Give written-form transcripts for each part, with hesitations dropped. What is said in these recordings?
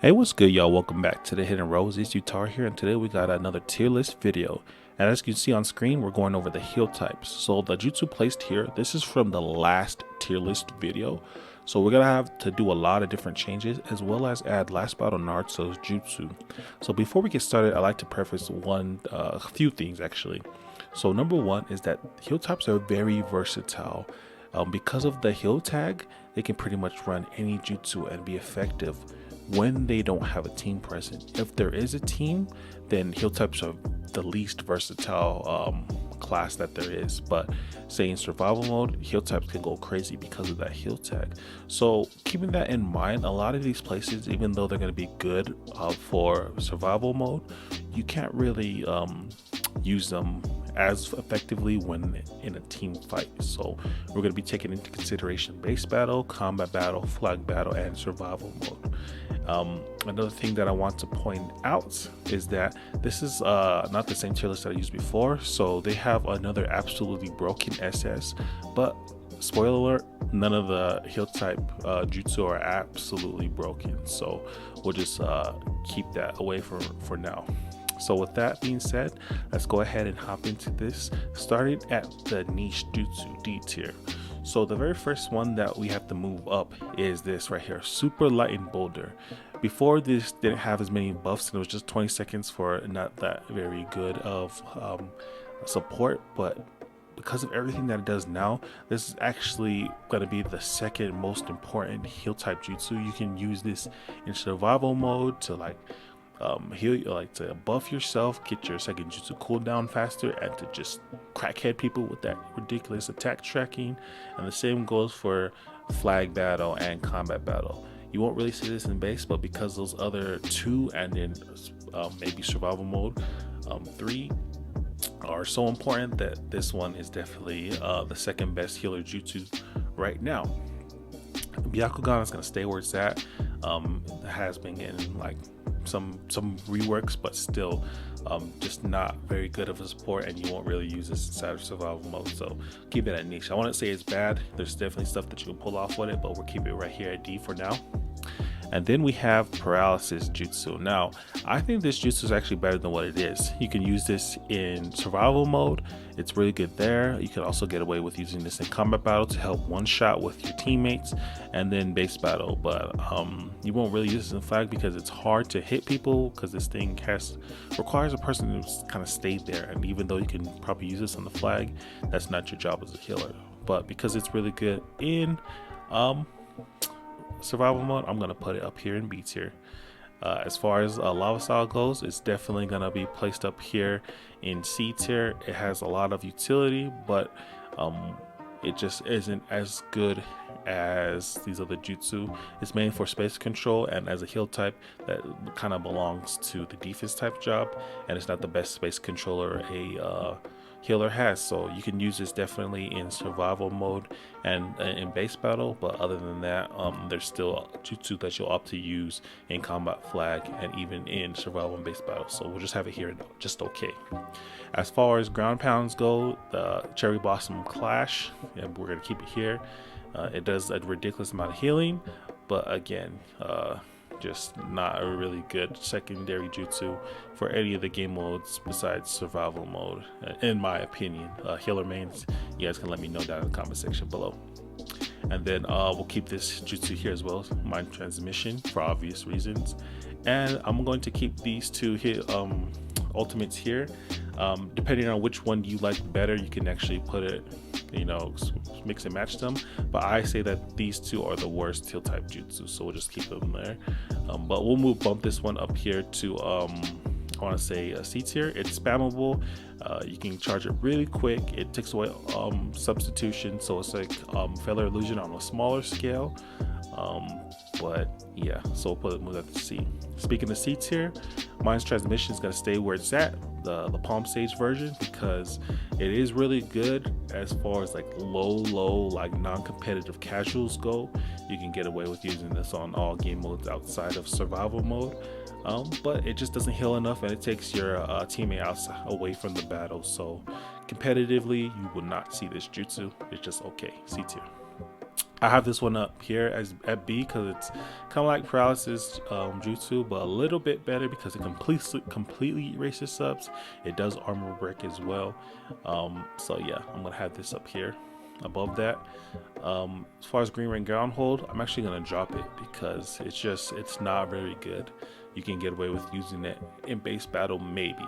Hey, what's good, y'all? Welcome back to the Hidden Rows. It's Utar here, and today we got another tier list video. And as you can see on screen, we're going over the heal types. So the jutsu placed here, this is from the last tier list video. So we're gonna have to do a lot of different changes, as well as add last battle Naruto's jutsu. So before we get started, I like to preface a few things actually. So number one is that heal types are very versatile. Because of the heal tag, they can pretty much run any jutsu and be effective when they don't have a team present. If there is a team, then heal types are the least versatile class that there is. But say in survival mode, heal types can go crazy because of that heal tag. So keeping that in mind, a lot of these places, even though they're going to be good for survival mode, you can't really use them as effectively when in a team fight. So we're going to be taking into consideration base battle, combat battle, flag battle, and survival mode. Another thing that I want to point out is that this is not the same tier list that I used before. So they have another absolutely broken SS, but spoiler alert, none of the heal type jutsu are absolutely broken. So we'll just keep that away for now. So with that being said, let's go ahead and hop into this, starting at the niche jutsu D tier. So the very first one that we have to move up is this right here, super light boulder. Before, this didn't have as many buffs and it was just 20 seconds for not that very good of support, but because of everything that it does now, this is actually going to be the second most important heal type jutsu. You can use this in survival mode to heal, like to buff yourself, get your second jutsu cooldown faster, and to just crackhead people with that ridiculous attack tracking. And the same goes for flag battle and combat battle. You won't really see this in base, but because those other two and then maybe survival mode 3 are so important, that this one is definitely the second best healer jutsu right now. Byakugan is going to stay where it's at. It has been getting like some reworks, but still just not very good of a support, and you won't really use this inside of survival mode. So keep it at niche. I wouldn't say it's bad. There's definitely stuff that you can pull off with it, but we'll keep it right here at D for now. And then we have paralysis jutsu. Now, I think this jutsu is actually better than what it is. You can use this in survival mode. It's really good there. You can also get away with using this in combat battle to help one shot with your teammates, and then base battle. But you won't really use this in flag because it's hard to hit people, because this thing requires a person to kind of stay there. And even though you can probably use this on the flag, that's not your job as a healer. But because it's really good in survival mode, I'm gonna put it up here in B tier. As far as lava style goes, it's definitely gonna be placed up here in C tier. It has a lot of utility, but it just isn't as good as these other jutsu. It's made for space control, and as a heal type, that kind of belongs to the defense type job, and it's not the best space controller a healer has. So you can use this definitely in survival mode and in base battle, but other than that, there's still jutsu that you'll opt to use in combat, flag, and even in survival and base battle. So we'll just have it here just okay. As far as ground pounds go, the cherry blossom clash, and we're gonna keep it here. It does a ridiculous amount of healing, but again, just not a really good secondary jutsu for any of the game modes besides survival mode, in my opinion. Healer mains, you guys can let me know down in the comment section below. And then we'll keep this jutsu here as well, mind transmission, for obvious reasons. And I'm going to keep these two ultimates here. Depending on which one you like better, you can actually put it, mix and match them. But I say that these two are the worst heal type jutsu, so we'll just keep them there. But we'll bump this one up here to I want to say a C tier. It's spammable. You can charge it really quick. It takes away substitution, so it's like failure illusion on a smaller scale. But yeah, so we'll move that to C. Speaking of C tier, Mind's Transmission is going to stay where it's at, the Palm Sage version, because it is really good as far as like low like non-competitive casuals go. You can get away with using this on all game modes outside of survival mode, but it just doesn't heal enough, and it takes your teammate away from the battle. So competitively, you will not see this jutsu. It's just okay, C tier. I have this one up here as at B because it's kind of like paralysis jutsu, but a little bit better because it completely erases subs. It does armor break as well. So yeah, I'm gonna have this up here above that. As far as green ring ground hold, I'm actually gonna drop it because it's not very good. You can get away with using it in base battle maybe.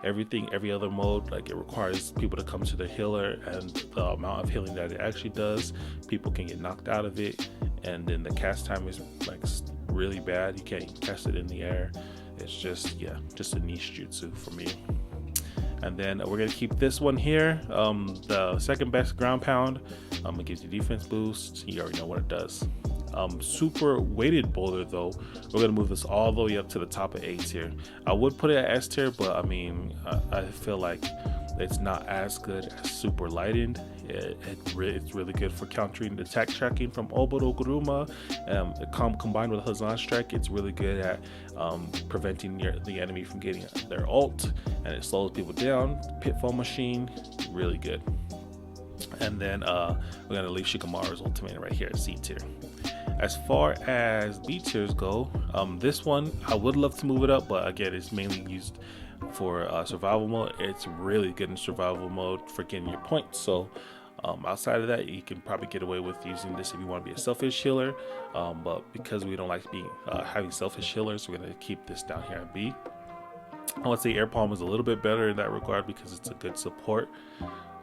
Every other mode, like, it requires people to come to the healer, and the amount of healing that it actually does, people can get knocked out of it, and then the cast time is like really bad. You can't even cast it in the air. It's just, yeah, just a niche jutsu for me. And then we're gonna keep this one here, the second best ground pound. It gives you defense boost. You already know what it does. Super weighted boulder though, we're gonna move this all the way up to the top of A tier. I would put it at S tier, but I mean, I feel like it's not as good as super lightened. It's really good for countering the attack tracking from Oboro Guruma. Combined with Hazan strike, it's really good at preventing the enemy from getting their ult, and it slows people down. Pitfall machine, really good. And then we're gonna leave Shikamaru's ultimate right here at C tier. As far as B tiers go, this one I would love to move it up, but again, it's mainly used for survival mode. It's really good in survival mode for getting your points. So outside of that, you can probably get away with using this if you want to be a selfish healer, but because we don't like having selfish healers, we're going to keep this down here at B. I would say Air Palm is a little bit better in that regard because it's a good support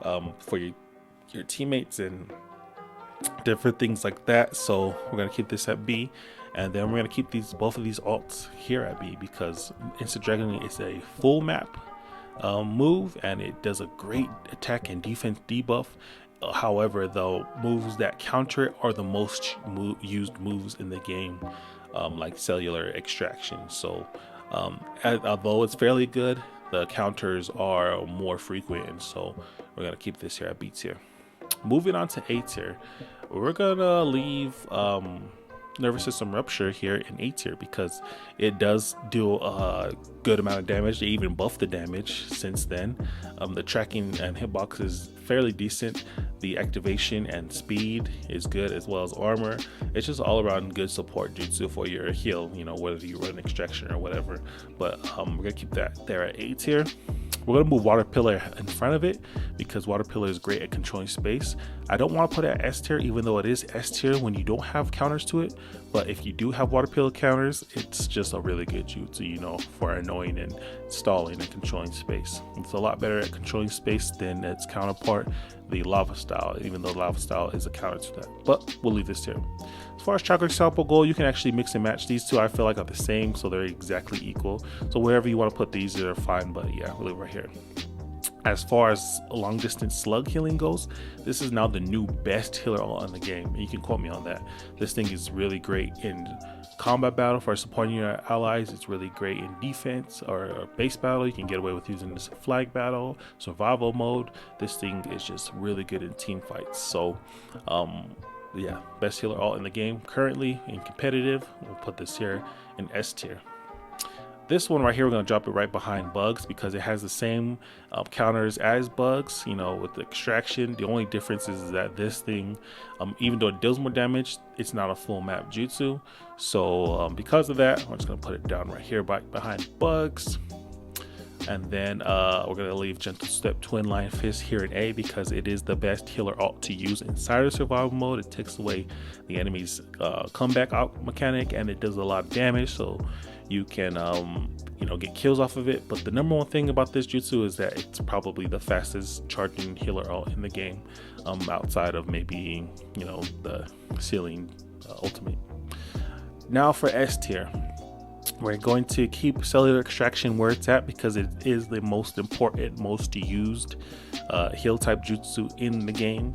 for your teammates and different things like that. So we're going to keep this at B, and then we're going to keep both of these alts here at B because Instant Dragon is a full map move, and it does a great attack and defense debuff. However, the moves that counter it are the most used moves in the game, like cellular extraction. So although it's fairly good, the counters are more frequent, and so we're going to keep this here at B tier. Moving on to A tier, we're gonna leave nervous system rupture here in A tier because it does do a good amount of damage. They even buffed the damage since then. The tracking and hitbox is fairly decent. The activation and speed is good, as well as armor. It's just all around good support jutsu for your heal, you know, whether you run extraction or whatever. But we're gonna keep that there at A tier. We're gonna move Water Pillar in front of it because Water Pillar is great at controlling space. I don't want to put it at S tier, even though it is S tier when you don't have counters to it. But if you do have Water Pillar counters, it's just a really good jutsu, you know, for annoying and stalling and controlling space. It's a lot better at controlling space than its counterpart, the Lava Style, even though Lava Style is a counter to that. But we'll leave this here. As far as Chakra Sample Goal, you can actually mix and match these two. I feel like are the same, so they're exactly equal. So wherever you want to put these, they're fine, but yeah, we'll leave right here. As far as long distance slug healing goes, this is now the new best healer all in the game, and you can quote me on that. This thing is really great in combat battle for supporting your allies. It's really great in defense or base battle. You can get away with using this flag battle, survival mode. This thing is just really good in team fights. So yeah, best healer all in the game currently in competitive. We'll put this here in S tier. This one right here, we're going to drop it right behind Bugs because it has the same counters as Bugs, you know, with the extraction. The only difference is that this thing, even though it deals more damage, it's not a full map jutsu. So because of that, I'm just going to put it down right here behind Bugs. And then we're going to leave Gentle Step Twin Line Fist here in A because it is the best healer alt to use inside of survival mode. It takes away the enemy's comeback out mechanic, and it does a lot of damage, so you can you know, get kills off of it. But the number one thing about this jutsu is that it's probably the fastest charging healer alt in the game, outside of maybe, you know, the ceiling ultimate. Now for S tier, we're going to keep cellular extraction where it's at because it is the most important, most used heal type jutsu in the game.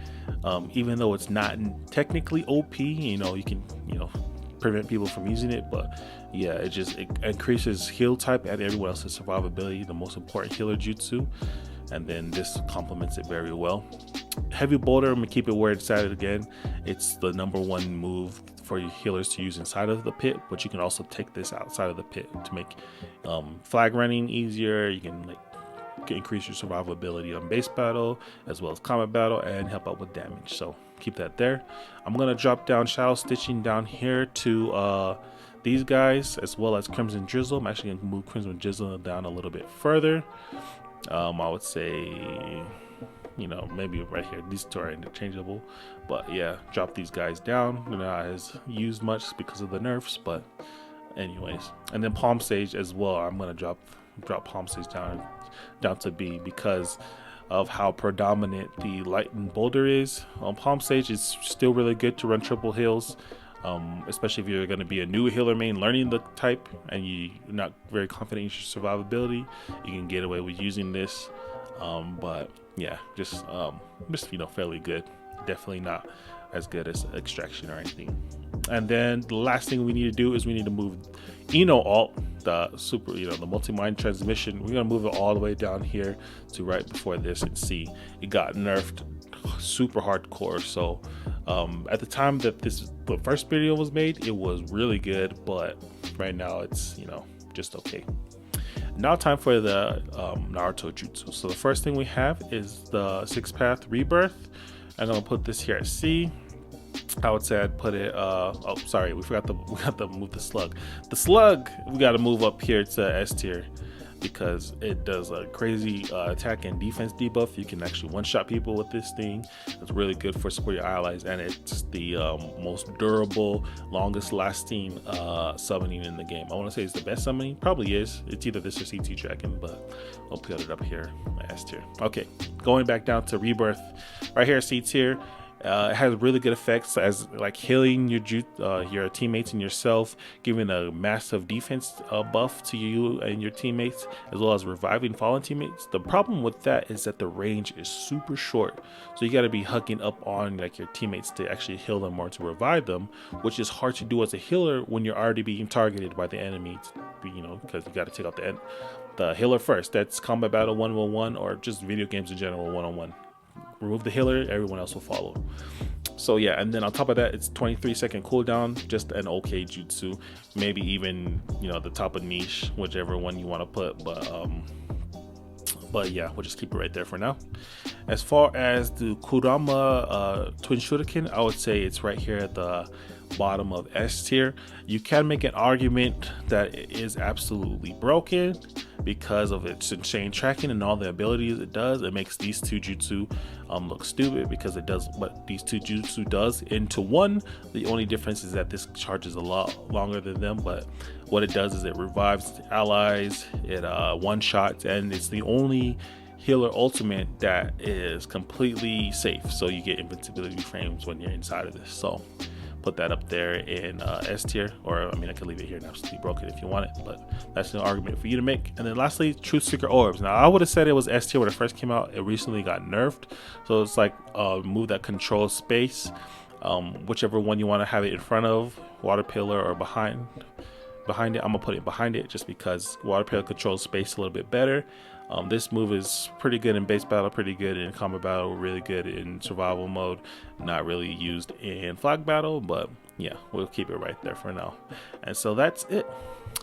Even though it's not technically OP, you know, you can, you know, prevent people from using it, but yeah, it increases heal type and everyone else's survivability, the most important healer jutsu, and then this complements it very well. Heavy Boulder, I'm gonna keep it where it's at again. It's the number one move for your healers to use inside of the pit, but you can also take this outside of the pit to make flag running easier. You can increase your survivability on base battle as well as combat battle and help out with damage. So keep that there. I'm gonna drop down Shadow Stitching down here to these guys, as well as Crimson Drizzle. I'm actually gonna move Crimson Drizzle down a little bit further. I would say, you know, maybe right here. These two are interchangeable, but yeah, drop these guys down. They're not as used much because of the nerfs, but anyways. And then Palm Sage as well. I'm gonna drop Palm Sage down to B because of how predominant the Lightning Boulder is. Palm Sage is still really good to run triple heals, especially if you're going to be a new healer main learning the type and you're not very confident in your survivability. You can get away with using this, but yeah, just you know, fairly good. Definitely not as good as Extraction or anything. And then the last thing we need to do is we need to move Eno Alt, the super, you know, the multi-mind transmission. We're gonna move it all the way down here to right before this and see it got nerfed super hardcore. So at the time that the first video was made, it was really good, but right now it's, you know, just okay. Now time for the Naruto jutsu. So the first thing we have is the 6-path rebirth. I'm gonna put this here at C. I would say I'd put it oh sorry, we forgot to move the slug. The slug we got to move up here to S tier because it does a crazy attack and defense debuff. You can actually one-shot people with this thing. It's really good for support your allies, and it's the most durable, longest lasting summoning in the game. I want to say it's the best summoning. Probably is. It's either this or CT Dragon, but I'll put it up here, S tier. Okay, going back down to rebirth right here, C tier. It has really good effects as like healing your teammates and yourself, giving a massive defense buff to you and your teammates, as well as reviving fallen teammates. The problem with that is that the range is super short, so you got to be hugging up on like your teammates to actually heal them or to revive them, which is hard to do as a healer when you're already being targeted by the enemy. You know, because you got to take out the healer first. That's combat battle 1v1 or just video games in general 1-on-1. Remove the healer, everyone else will follow. So yeah, and then on top of that, it's 23-second cooldown, just an okay jutsu. Maybe even, you know, the top of niche, whichever one you want to put, but yeah, we'll just keep it right there for now. As far as the Kurama twin shuriken, I would say it's right here at the bottom of S tier. You can make an argument that it is absolutely broken because of its chain tracking and all the abilities it does. It makes these two jutsu look stupid because it does what these two jutsu does into one. The only difference is that this charges a lot longer than them, but what it does is it revives allies, it one-shots, and it's the only healer ultimate that is completely safe, so you get invincibility frames when you're inside of this. So put that up there in S tier, or I mean I could leave it here and absolutely broke it if you want it, but that's an argument for you to make. And then lastly, Truth Seeker Orbs. Now I would have said it was S tier when it first came out. It recently got nerfed, so it's like move that control space, whichever one you want to have it in front of, water pillar or behind it. I'm gonna put it behind it just because water pillar controls space a little bit better. This move is pretty good in base battle, pretty good in combat battle, really good in survival mode, not really used in flag battle, but yeah, we'll keep it right there for now. And so that's it.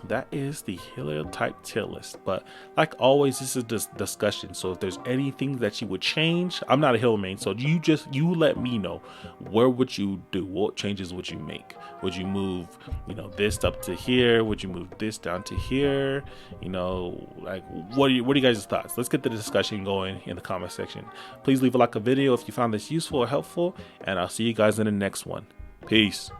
That is the healer type tier list. But like always, this is just discussion, so if there's anything that you would change, I'm not a healer main, so you let me know, where would you do, what changes would you make? Would you move, you know, this up to here? Would you move this down to here? You know, like what are you guys' thoughts? Let's get the discussion going in the comment section. Please leave a like a video if you found this useful or helpful, and I'll see you guys in the next one. Peace.